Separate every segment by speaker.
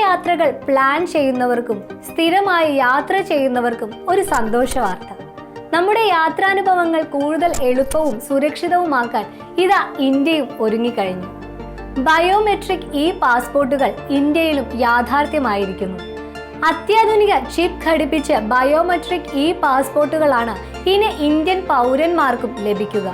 Speaker 1: യാത്രകൾ പ്ലാൻ ചെയ്യുന്നവർക്കും സ്ഥിരമായി യാത്ര ചെയ്യുന്നവർക്കും ഒരു സന്തോഷ വാർത്ത. നമ്മുടെ യാത്രാനുഭവങ്ങൾ കൂടുതൽ എളുപ്പവും സുരക്ഷിതവുമാക്കാൻ ഇതാ ഇന്ത്യയും ഒരുങ്ങിക്കഴിഞ്ഞു. ബയോമെട്രിക് ഇ പാസ്പോർട്ടുകൾ ഇന്ത്യയിലും യാഥാർത്ഥ്യമായിരിക്കുന്നു. അത്യാധുനിക ചിപ്പ് ഘടിപ്പിച്ച ബയോമെട്രിക് ഇ പാസ്പോർട്ടുകളാണ് ഇനി ഇന്ത്യൻ പൗരന്മാർക്കും ലഭിക്കുക.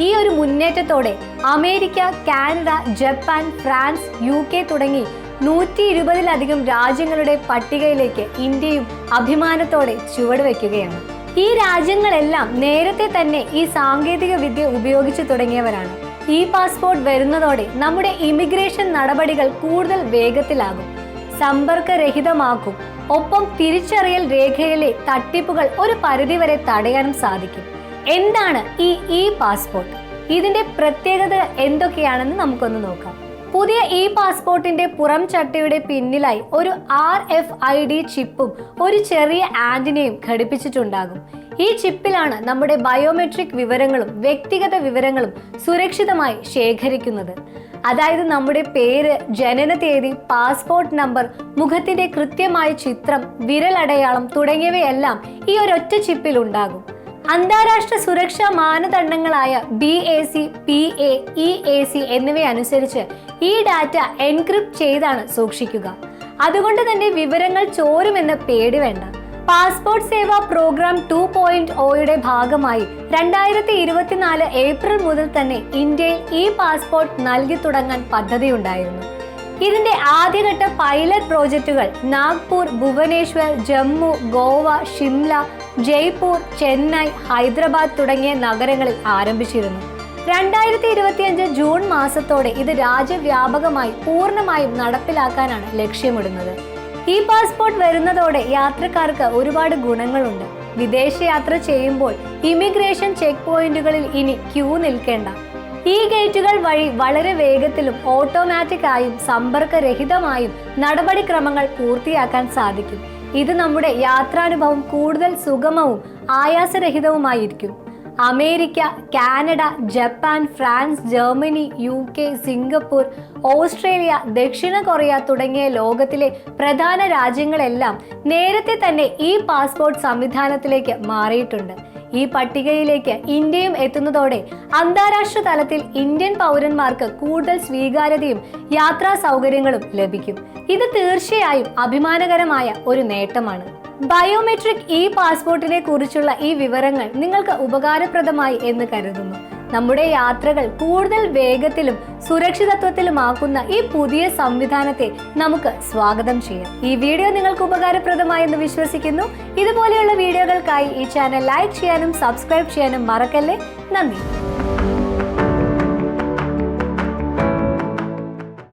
Speaker 1: ഈ ഒരു മുന്നേറ്റത്തോടെ America, Canada, Japan, France, UK തുടങ്ങി 120-ലധികം രാജ്യങ്ങളുടെ പട്ടികയിലേക്ക് ഇന്ത്യയും അഭിമാനത്തോടെ ചുവടുവെക്കുകയാണ്. ഈ രാജ്യങ്ങളെല്ലാം നേരത്തെ തന്നെ ഈ സാങ്കേതിക വിദ്യ ഉപയോഗിച്ചു തുടങ്ങിയവരാണ്. ഈ പാസ്പോർട്ട് വരുന്നതോടെ നമ്മുടെ ഇമിഗ്രേഷൻ നടപടികൾ കൂടുതൽ വേഗത്തിലാകും, സമ്പർക്കരഹിതമാക്കും. ഒപ്പം തിരിച്ചറിയൽ രേഖയിലെ തട്ടിപ്പുകൾ ഒരു പരിധിവരെ തടയാനും സാധിക്കും. എന്താണ് ഈ പാസ്പോർട്ട്? ഇതിന്റെ പ്രത്യേകത എന്തൊക്കെയാണെന്ന് നമുക്കൊന്ന് നോക്കാം. പുതിയ ഈ പാസ്പോർട്ടിന്റെ പുറം ചട്ടയുടെ പിന്നിലായി ഒരു RFID ചിപ്പും ഒരു ചെറിയ ആന്റിനയും ഘടിപ്പിച്ചിട്ടുണ്ടാകും. ഈ ചിപ്പിലാണ് നമ്മുടെ ബയോമെട്രിക് വിവരങ്ങളും വ്യക്തിഗത വിവരങ്ങളും സുരക്ഷിതമായി ശേഖരിക്കുന്നത്. അതായത് നമ്മുടെ പേര്, ജനന തീയതി, പാസ്പോർട്ട് നമ്പർ, മുഖത്തിന്റെ കൃത്യമായ ചിത്രം, വിരലടയാളം തുടങ്ങിയവയെല്ലാം ഈ ഒരൊറ്റ ചിപ്പിൽ ഉണ്ടാകും. അന്താരാഷ്ട്ര സുരക്ഷാ മാനദണ്ഡങ്ങളായ BAC, PA, EAC എന്നിവയനുസരിച്ച് ഈ ഡാറ്റ എൻക്രിപ്റ്റ് ചെയ്താണ് സൂക്ഷിക്കുക. അതുകൊണ്ട് തന്നെ വിവരങ്ങൾ ചോരുമെന്ന് പേടി വേണ്ട. പാസ്പോർട്ട് സേവാ പ്രോഗ്രാം 2.0യുടെ ഭാഗമായി 2024 ഏപ്രിൽ മുതൽ തന്നെ ഇന്ത്യയിൽ ഈ പാസ്പോർട്ട് നൽകി തുടങ്ങാൻ പദ്ധതിയുണ്ടായിരുന്നു. ഇതിന്റെ ആദ്യഘട്ട പൈലറ്റ് പ്രോജക്റ്റുകൾ നാഗ്പൂർ, ഭുവനേശ്വർ, ജമ്മു, ഗോവ, ഷിംല, ജയ്പൂർ, ചെന്നൈ, ഹൈദരാബാദ് തുടങ്ങിയ നഗരങ്ങളിൽ ആരംഭിച്ചിരുന്നു. 2025 ജൂൺ മാസത്തോടെ ഇത് രാജ്യവ്യാപകമായി പൂർണ്ണമായും നടപ്പിലാക്കാനാണ് ലക്ഷ്യമിടുന്നത്. ഈ പാസ്പോർട്ട് വരുന്നതോടെ യാത്രക്കാർക്ക് ഒരുപാട് ഗുണങ്ങളുണ്ട്. വിദേശയാത്ര ചെയ്യുമ്പോൾ ഇമിഗ്രേഷൻ ചെക്ക് പോയിന്റുകളിൽ ഇനി ക്യൂ നിൽക്കേണ്ട. ഈ ഗേറ്റുകൾ വഴി വളരെ വേഗത്തിലും ഓട്ടോമാറ്റിക് ആയും സമ്പർക്കരഹിതമായും നടപടിക്രമങ്ങൾ പൂർത്തിയാക്കാൻ സാധിക്കും. ഇത് നമ്മുടെ യാത്രാനുഭവം കൂടുതൽ സുഗമവും ആയാസരഹിതവുമായിരിക്കും. America, Canada, Japan, France, Germany, UK, Singapore, Australia, ദക്ഷിണ കൊറിയ തുടങ്ങിയ ലോകത്തിലെ പ്രധാന രാജ്യങ്ങളെല്ലാം നേരത്തെ തന്നെ ഈ പാസ്പോർട്ട് സംവിധാനത്തിലേക്ക് മാറിയിട്ടുണ്ട്. ഈ പട്ടികയിലേക്ക് ഇന്ത്യയും എത്തുന്നതോടെ അന്താരാഷ്ട്ര തലത്തിൽ ഇന്ത്യൻ പൗരന്മാർക്ക് കൂടുതൽ സ്വീകാര്യതയും യാത്രാ സൗകര്യങ്ങളും ലഭിക്കും. ഇത് തീർച്ചയായും അഭിമാനകരമായ ഒരു നേട്ടമാണ്. ബയോമെട്രിക് ഇ പാസ്പോർട്ടിനെ കുറിച്ചുള്ള ഈ വിവരങ്ങൾ നിങ്ങൾക്ക് ഉപകാരപ്രദമായി എന്ന് കരുതുന്നു. നമ്മുടെ യാത്രകൾ കൂടുതൽ വേഗത്തിലും സുരക്ഷിതത്വത്തിലുമാക്കുന്ന ഈ പുതിയ സംവിധാനത്തെ നമുക്ക് സ്വാഗതം ചെയ്യാം. ഈ വീഡിയോ നിങ്ങൾക്ക് ഉപകാരപ്രദമായി എന്ന് വിശ്വസിക്കുന്നു. ഇതുപോലെയുള്ള വീഡിയോകൾക്കായി ഈ ചാനൽ ലൈക്ക് ചെയ്യാനും സബ്സ്ക്രൈബ് ചെയ്യാനും മറക്കല്ലേ. നന്ദി.